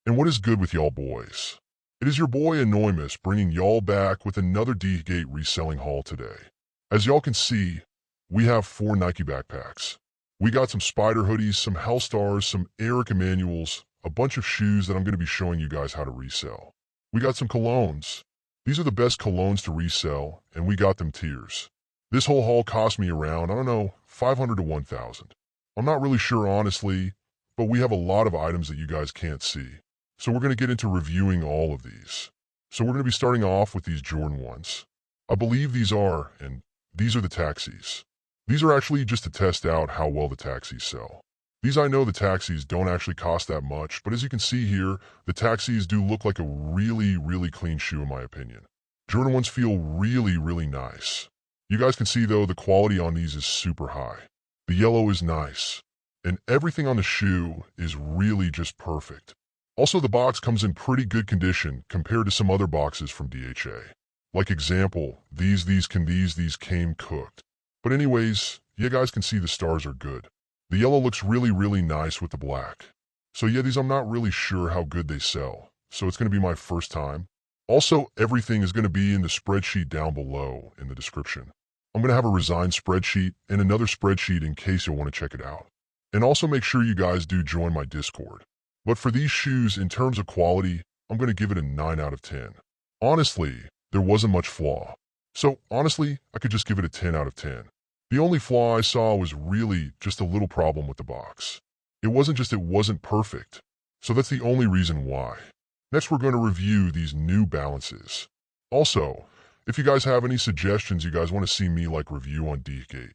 And what is good with y'all boys? It is your boy Anonymous bringing y'all back with another Dhgate reselling haul today. As y'all can see, we have 4 Nike backpacks. We got some Spider hoodies, some Hellstars, some Eric Emanuels, a bunch of shoes that I'm going to be showing you guys how to resell. We got some colognes. These are the best colognes to resell, and we got them tiers. This whole haul cost me around, I don't know, 500 to 1,000. I'm not really sure honestly, but we have a lot of items that you guys can't see. So we're going to get into reviewing all of these. So we're going to be starting off with these Jordan ones. I believe these are the taxis. These are actually just to test out how well the taxis sell. These I know the taxis don't actually cost that much, but as you can see here, the taxis do look like a really clean shoe in my opinion. Jordan ones feel really nice. You guys can see though, the quality on these is super high. The yellow is nice, and everything on the shoe is really just perfect. Also, the box comes in pretty good condition compared to some other boxes from DHA. Like example, these came cooked. But anyways, you guys can see the stars are good. The yellow looks really nice with the black. So yeah, these I'm not really sure how good they sell. So it's going to be my first time. Also, everything is going to be in the spreadsheet down below in the description. I'm going to have a resigned spreadsheet and another spreadsheet in case you'll want to check it out. And also make sure you guys do join my Discord. But for these shoes, in terms of quality, I'm going to give it a 9 out of 10. Honestly, there wasn't much flaw. So honestly, I could just give it a 10 out of 10. The only flaw I saw was really just a little problem with the box. It wasn't perfect. So that's the only reason why. Next, we're going to review these New Balances. Also, if you guys have any suggestions you guys want to see me review on Dhgate,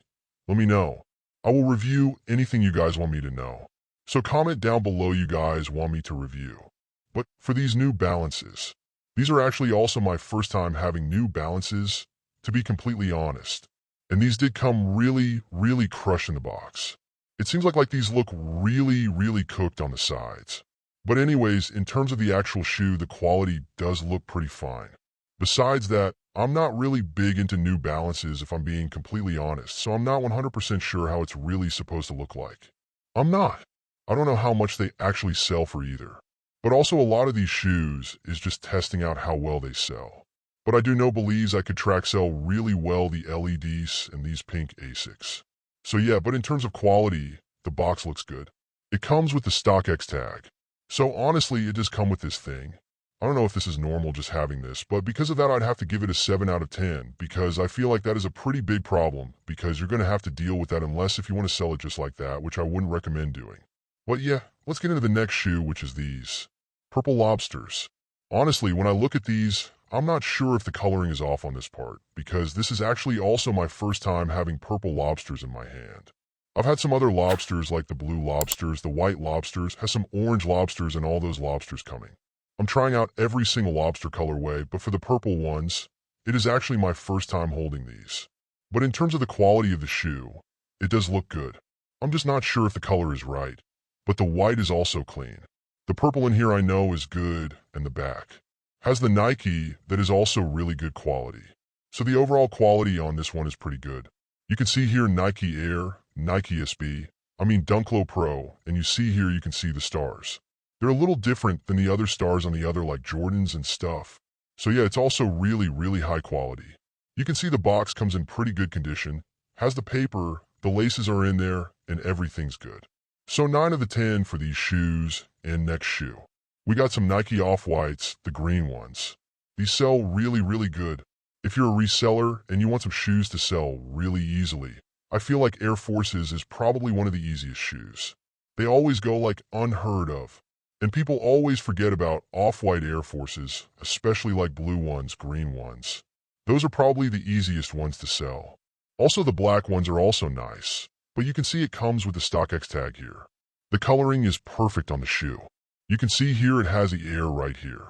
let me know. I will review anything you guys want me to know. So comment down below you guys want me to review. But for these New Balances, these are actually also my first time having New Balances, to be completely honest. And these did come really crushing the box. It seems like these look really cooked on the sides. But anyways, in terms of the actual shoe, the quality does look pretty fine. Besides that, I'm not really big into New Balances if I'm being completely honest, so I'm not 100% sure how it's really supposed to look like. I'm not. I don't know how much they actually sell for either. But also a lot of these shoes is just testing out how well they sell. But I do know believes I could track sell really well the LEDs and these pink Asics. So yeah, but in terms of quality, the box looks good. It comes with the StockX tag. So honestly, it does come with this thing. I don't know if this is normal just having this, but because of that I'd have to give it a 7 out of 10 because I feel like that is a pretty big problem because you're going to have to deal with that unless if you want to sell it just like that, which I wouldn't recommend doing. But yeah, let's get into the next shoe, which is these Purple Lobsters. Honestly, when I look at these, I'm not sure if the coloring is off on this part because this is actually also my first time having purple lobsters in my hand. I've had some other lobsters like the blue lobsters, the white lobsters, has some orange lobsters and all those lobsters coming. I'm trying out every single lobster colorway, but for the purple ones, it is actually my first time holding these. But in terms of the quality of the shoe, it does look good. I'm just not sure if the color is right. But the white is also clean. The purple in here I know is good, and the back has the Nike that is also really good quality. So the overall quality on this one is pretty good. You can see here Nike Air, Nike Dunklo Pro, and you see here you can see the stars. They're a little different than the other stars on the other like Jordans and stuff. So yeah, it's also really high quality. You can see the box comes in pretty good condition, has the paper, the laces are in there, and everything's good. So 9 of the 10 for these shoes. And next shoe, we got some Nike Off-Whites, the green ones. These sell really good. If you're a reseller and you want some shoes to sell really easily, I feel like Air Forces is probably one of the easiest shoes. They always go unheard of. And people always forget about Off-White Air Forces, especially blue ones, green ones. Those are probably the easiest ones to sell. Also the black ones are also nice, but you can see it comes with the StockX tag here. The coloring is perfect on the shoe. You can see here it has the Air right here.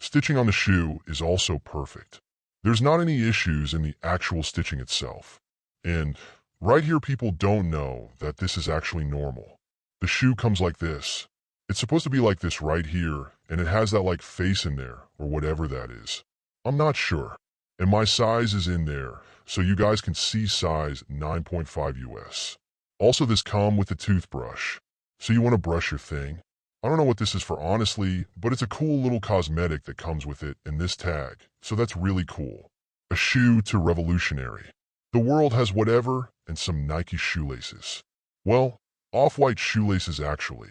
Stitching on the shoe is also perfect. There's not any issues in the actual stitching itself. And right here people don't know that this is actually normal. The shoe comes like this. It's supposed to be like this right here, and it has that face in there, or whatever that is. I'm not sure. And my size is in there, so you guys can see size 9.5 US. Also this come with a toothbrush. So you want to brush your thing. I don't know what this is for honestly, but it's a cool little cosmetic that comes with it in this tag, so that's really cool. A shoe to revolutionary. The world has whatever and some Nike shoelaces. Well, off-white shoelaces actually.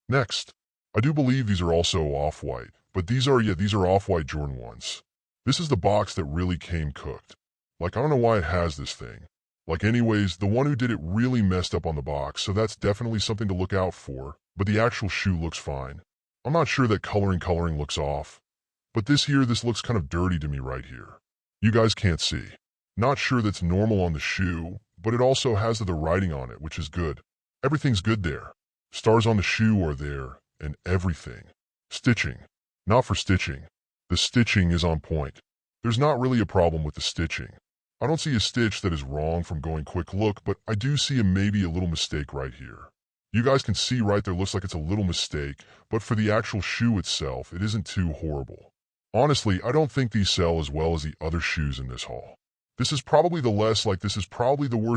Next, I do believe these are also off-white, but these are off-white Jordan 1s. This is the box that really came cooked. Like, I don't know why it has this thing. Like anyways, the one who did it really messed up on the box, so that's definitely something to look out for, but the actual shoe looks fine. I'm not sure that coloring looks off, but this looks kind of dirty to me right here. You guys can't see. Not sure that's normal on the shoe, but it also has the writing on it, which is good. Everything's good there. Stars on the shoe are there, and everything. Stitching. Not for stitching. The stitching is on point. There's not really a problem with the stitching. I don't see a stitch that is wrong from going quick look, but I do see maybe a little mistake right here. You guys can see right there looks like it's a little mistake, but for the actual shoe itself, it isn't too horrible. Honestly, I don't think these sell as well as the other shoes in this haul. This is probably the worst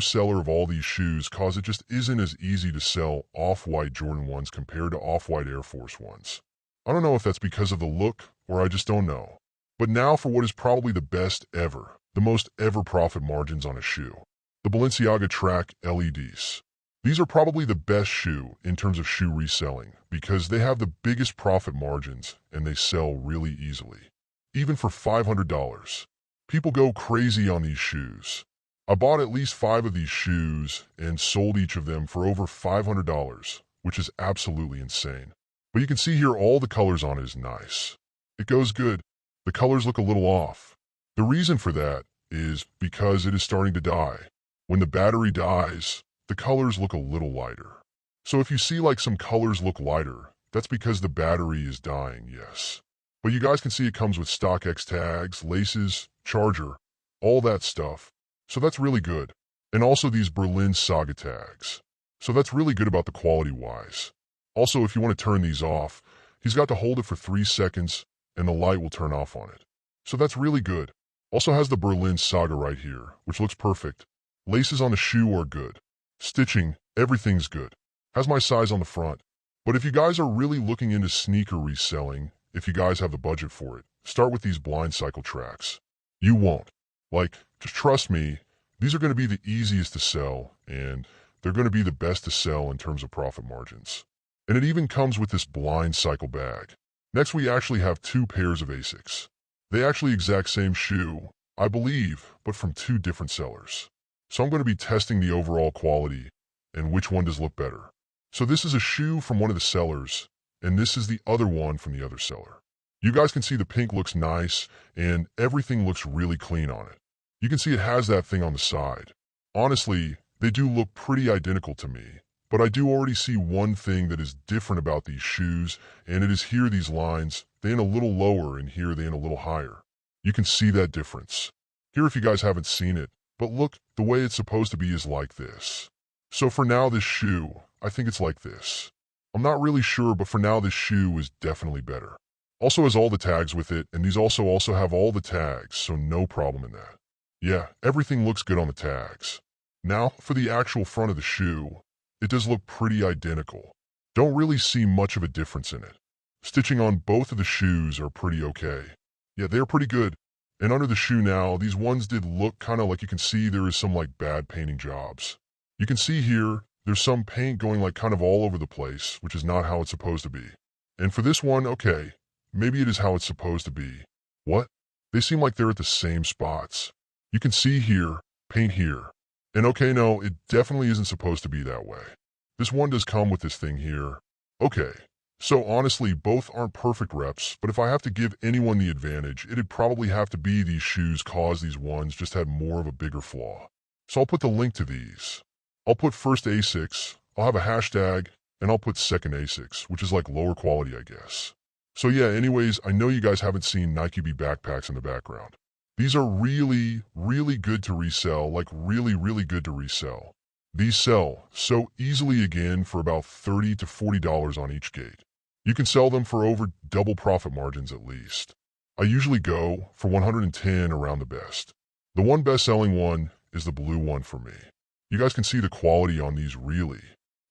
seller of all these shoes cause it just isn't as easy to sell off-white Jordan 1s compared to off-white Air Force 1s. I don't know if that's because of the look or I just don't know. But now for what is probably the best ever, the most ever profit margins on a shoe. The Balenciaga Track LEDs. These are probably the best shoe in terms of shoe reselling because they have the biggest profit margins and they sell really easily. Even for $500. People go crazy on these shoes. I bought at least 5 of these shoes and sold each of them for over $500, which is absolutely insane. But you can see here all the colors on it is nice. It goes good. The colors look a little off. The reason for that is because it is starting to die. When the battery dies, the colors look a little lighter. So if you see like some colors look lighter, that's because the battery is dying, yes. But you guys can see it comes with StockX tags, laces, charger, all that stuff. So that's really good. And also these Berlin Saga tags. So that's really good about the quality-wise. Also, if you want to turn these off, he's got to hold it for 3 seconds and the light will turn off on it. So that's really good. Also has the Berlin Saga right here, which looks perfect. Laces on the shoe are good. Stitching, everything's good. Has my size on the front. But if you guys are really looking into sneaker reselling, if you guys have the budget for it, start with these blind cycle tracks. You won't. Like, just trust me, these are going to be the easiest to sell, and they're going to be the best to sell in terms of profit margins. And it even comes with this blind cycle bag. Next, we actually have 2 pairs of Asics. They actually exact same shoe, I believe, but from 2 different sellers. So I'm going to be testing the overall quality and which one does look better. So this is a shoe from one of the sellers, and this is the other one from the other seller. You guys can see the pink looks nice, and everything looks really clean on it. You can see it has that thing on the side. Honestly, they do look pretty identical to me, but I do already see one thing that is different about these shoes, and it is here these lines, they in a little lower and here they in a little higher. You can see that difference. Here if you guys haven't seen it, but look, the way it's supposed to be is like this. So for now this shoe, I think it's like this. I'm not really sure, but for now this shoe is definitely better. Also has all the tags with it, and these also have all the tags, so no problem in that. Yeah, everything looks good on the tags. Now, for the actual front of the shoe, it does look pretty identical. Don't really see much of a difference in it. Stitching on both of the shoes are pretty okay. Yeah, they're pretty good. And under the shoe now, these ones did look kind of like you can see there is some like bad painting jobs. You can see here, there's some paint going like kind of all over the place, which is not how it's supposed to be. And for this one, okay, maybe it is how it's supposed to be. What? They seem like they're at the same spots. You can see here, paint here. And okay, no, it definitely isn't supposed to be that way. This one does come with this thing here. Okay, so honestly, both aren't perfect reps, but if I have to give anyone the advantage, it'd probably have to be these shoes cause these ones just had more of a bigger flaw. So I'll put the link to these. I'll put first Asics, I'll have a hashtag, and I'll put second Asics, which is like lower quality, I guess. So yeah, anyways, I know you guys haven't seen Nike B backpacks in the background. These are really, really good to resell, like really, really good to resell. These sell so easily again for about $30 to $40 on each gate. You can sell them for over double profit margins at least. I usually go for 110 around the best. The one best-selling one is the blue one for me. You guys can see the quality on these really.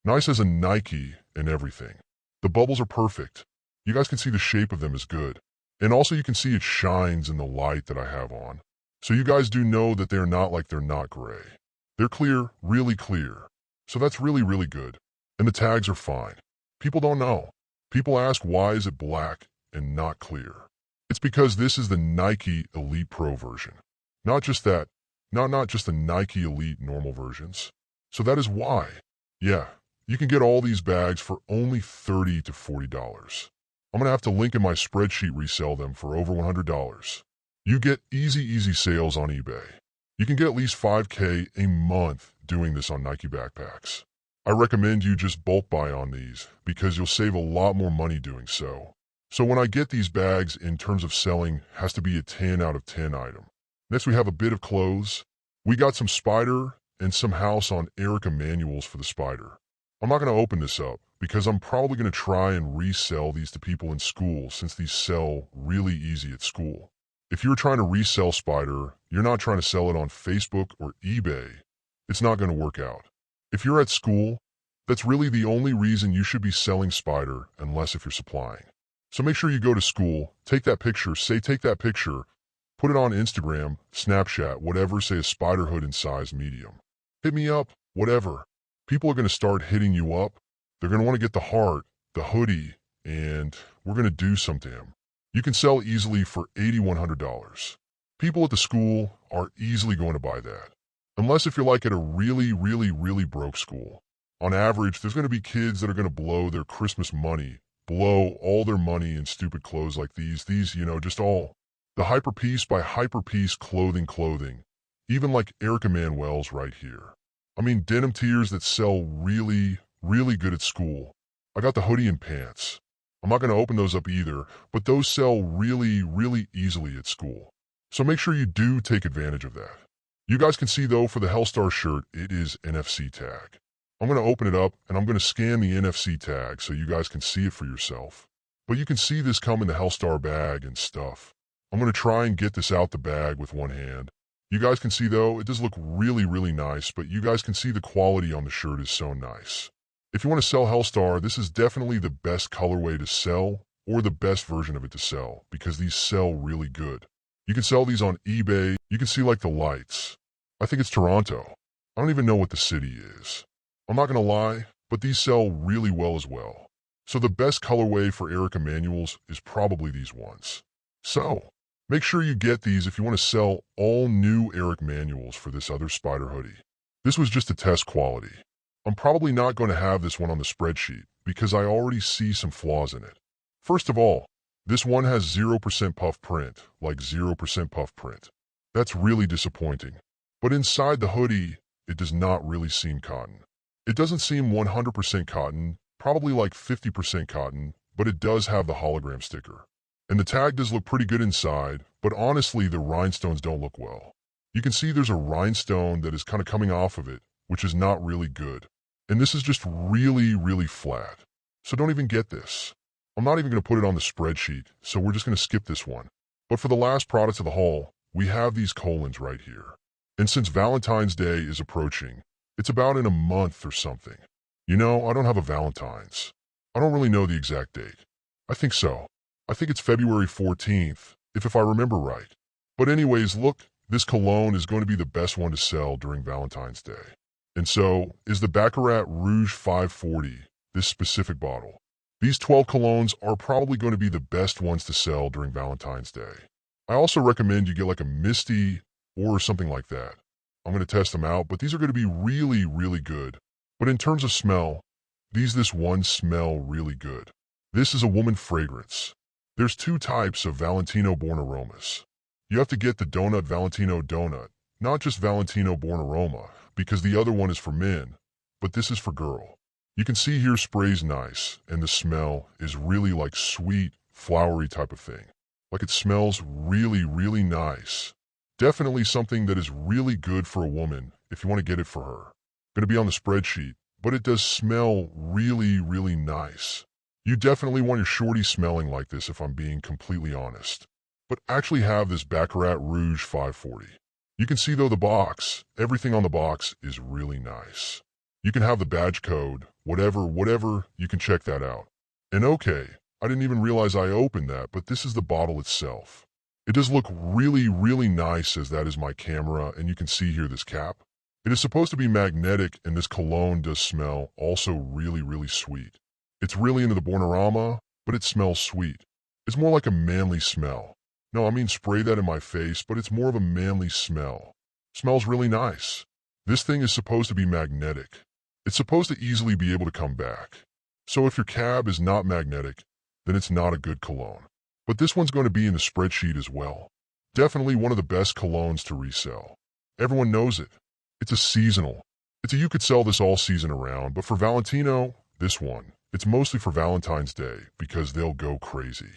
Nice as a Nike and everything. The bubbles are perfect. You guys can see the shape of them is good. And also you can see it shines in the light that I have on. So you guys do know that they're not like they're not gray. They're clear, really clear. So that's really, really good. And the tags are fine. People don't know. People ask why is it black and not clear? It's because this is the Nike Elite Pro version. Not just that, not just the Nike Elite normal versions. So that is why. Yeah, you can get all these bags for only $30 to $40. I'm going to have to link in my spreadsheet resell them for over $100. You get easy sales on eBay. You can get at least $5K a month doing this on Nike backpacks. I recommend you just bulk buy on these because you'll save a lot more money doing so. So when I get these bags in terms of selling, has to be a 10 out of 10 item. Next we have a bit of clothes. We got some Spider and some house on Erica manuals for the Spider. I'm not going to open this up because I'm probably going to try and resell these to people in school since these sell really easy at school. If you're trying to resell Spider, you're not trying to sell it on Facebook or eBay. It's not going to work out. If you're at school, that's really the only reason you should be selling Spider unless if you're supplying. So make sure you go to school, take that picture, take that picture, put it on Instagram, Snapchat, whatever, say a Spider hood in size medium. Hit me up, whatever. People are going to start hitting you up. They're going to want to get the heart, the hoodie, and we're going to do some to him. You can sell easily for $8,100. People at the school are easily going to buy that. Unless if you're like at a really broke school. On average, there's going to be kids that are going to blow their Christmas money, blow all their money in stupid clothes like these, just all. The Hyper Piece by Hyper Piece clothing. Even like Erica Manuel's right here. I mean, denim tears that sell really good at school. I got the hoodie and pants. I'm not going to open those up either, but those sell really easily at school. So make sure you do take advantage of that. You guys can see though for the Hellstar shirt, it is NFC tag. I'm going to open it up and I'm going to scan the NFC tag so you guys can see it for yourself. But you can see this come in the Hellstar bag and stuff. I'm going to try and get this out the bag with one hand. You guys can see though, it does look really nice, but you guys can see the quality on the shirt is so nice. If you want to sell Hellstar, this is definitely the best colorway to sell or the best version of it to sell because these sell really good. You can sell these on eBay. You can see like the lights. I think it's Toronto. I don't even know what the city is. I'm not going to lie, but these sell really well as well. So the best colorway for Erica Manuals is probably these ones. So make sure you get these if you want to sell all new Eric Manuals for this other Spider hoodie. This was just a test quality. I'm probably not going to have this one on the spreadsheet because I already see some flaws in it. First of all, this one has 0% puff print, like 0% puff print. That's really disappointing. But inside the hoodie, it does not really seem cotton. It doesn't seem 100% cotton, probably like 50% cotton, but it does have the hologram sticker. And the tag does look pretty good inside, but honestly the rhinestones don't look well. You can see there's a rhinestone that is kind of coming off of it, which is not really good. And this is just really flat. So don't even get this. I'm not even going to put it on the spreadsheet, so we're just going to skip this one. But for the last products of the haul, we have these colons right here. And since Valentine's Day is approaching, it's about in a month or something. You know, I don't have a Valentine's. I don't really know the exact date. I think so. I think it's February 14th, if I remember right. But anyways, look, this cologne is going to be the best one to sell during Valentine's Day. And so is the Baccarat Rouge 540, this specific bottle. These 12 colognes are probably going to be the best ones to sell during Valentine's Day. I also recommend you get like a Misty or something like that. I'm going to test them out, but these are going to be really good. But in terms of smell, this one smell really good. This is a woman fragrance. There's two types of Valentino Born Aromas. You have to get the Donut Valentino Donut, not just Valentino Born Aroma, because the other one is for men, but this is for girl. You can see here sprays nice, and the smell is really like sweet, flowery type of thing. Like it smells really nice. Definitely something that is really good for a woman if you want to get it for her. Going to be on the spreadsheet, but it does smell really nice. You definitely want your shorty smelling like this if I'm being completely honest. But actually have this Baccarat Rouge 540. You can see though the box, everything on the box is really nice. You can have the badge code, whatever, you can check that out. And okay, I didn't even realize I opened that, but this is the bottle itself. It does look really, really nice, as that is my camera, and you can see here this cap. It is supposed to be magnetic, and this cologne does smell also really, really sweet. It's really into the Bornorama, but it smells sweet. It's more like a manly smell. No, I mean spray that in my face, but it's more of a manly smell. Smells really nice. This thing is supposed to be magnetic. It's supposed to easily be able to come back. So if your cab is not magnetic, then it's not a good cologne. But this one's going to be in the spreadsheet as well. Definitely one of the best colognes to resell. Everyone knows it. It's a seasonal. You could sell this all season around, but for Valentino, this one, it's mostly for Valentine's Day because they'll go crazy.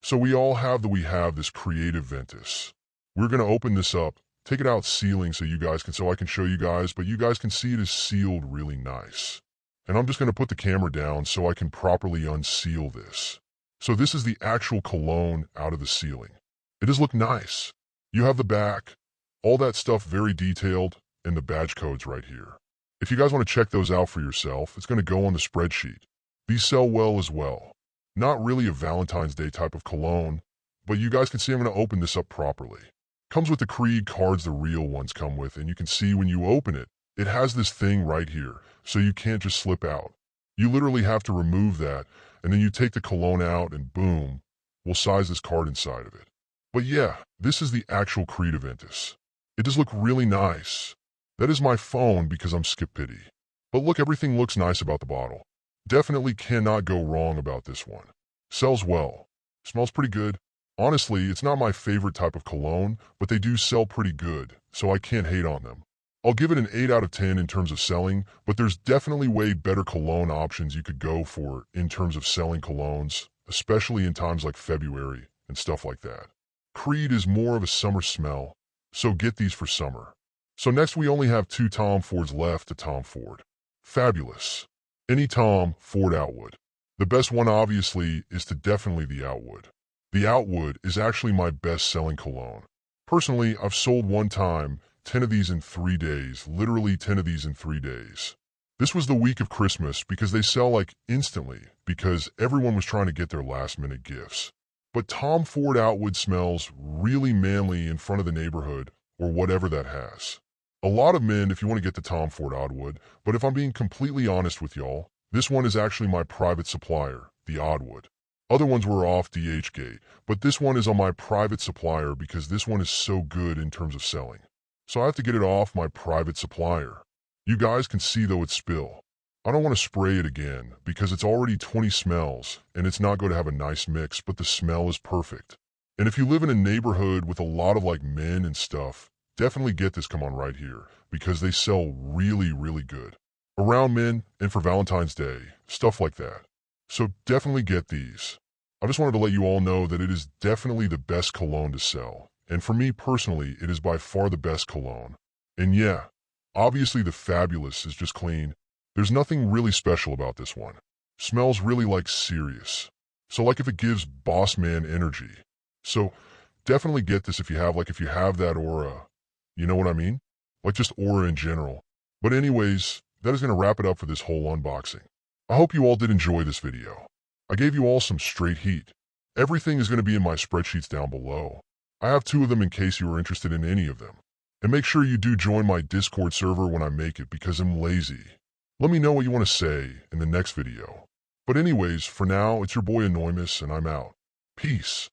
So we have this creative Ventus. We're going to open this up, take it out sealing so I can show you guys, but you guys can see it is sealed really nice. And I'm just going to put the camera down so I can properly unseal this. So this is the actual cologne out of the sealing. It does look nice. You have the back, all that stuff very detailed, and the badge codes right here. If you guys want to check those out for yourself, it's going to go on the spreadsheet. These sell well as well. Not really a Valentine's Day type of cologne, but you guys can see I'm going to open this up properly. Comes with the Creed cards the real ones come with, and you can see when you open it, it has this thing right here, so you can't just slip out. You literally have to remove that, and then you take the cologne out and boom, we'll size this card inside of it. But yeah, this is the actual Creed Ventus. It does look really nice. That is my phone because I'm skip pity. But look, everything looks nice about the bottle. Definitely cannot go wrong about this one. Sells well. Smells pretty good. Honestly, it's not my favorite type of cologne, but they do sell pretty good, so I can't hate on them. I'll give it an 8 out of 10 in terms of selling, but there's definitely way better cologne options you could go for in terms of selling colognes, especially in times like February and stuff like that. Creed is more of a summer smell, so get these for summer. So next we only have 2 Tom Fords left to Tom Ford. Fabulous. Any Tom Ford Outwood. The best one obviously is to definitely the Outwood. The Outwood is actually my best-selling cologne. Personally, I've sold one time 10 of these in 3 days, literally 10 of these in 3 days. This was the week of Christmas because they sell like instantly because everyone was trying to get their last-minute gifts. But Tom Ford Outwood smells really manly in front of the neighborhood or whatever that has. A lot of men if you want to get the Tom Ford Oddwood, but if I'm being completely honest with y'all, this one is actually my private supplier, the Oddwood. Other ones were off Dhgate, but this one is on my private supplier because this one is so good in terms of selling. So I have to get it off my private supplier. You guys can see though it's spill. I don't want to spray it again because it's already 20 smells and it's not going to have a nice mix, but the smell is perfect. And if you live in a neighborhood with a lot of like men and stuff, definitely get this come on right here because they sell really, really good. Around men and for Valentine's Day, stuff like that. So definitely get these. I just wanted to let you all know that it is definitely the best cologne to sell. And for me personally, it is by far the best cologne. And yeah, obviously the Fabulous is just clean. There's nothing really special about this one. Smells really like serious. So like if it gives boss man energy. So definitely get this if you have that aura. You know what I mean? Like just aura in general. But anyways, that is going to wrap it up for this whole unboxing. I hope you all did enjoy this video. I gave you all some straight heat. Everything is going to be in my spreadsheets down below. I have 2 of them in case you are interested in any of them. And make sure you do join my Discord server when I make it because I'm lazy. Let me know what you want to say in the next video. But anyways, for now, it's your boy Anonymous and I'm out. Peace.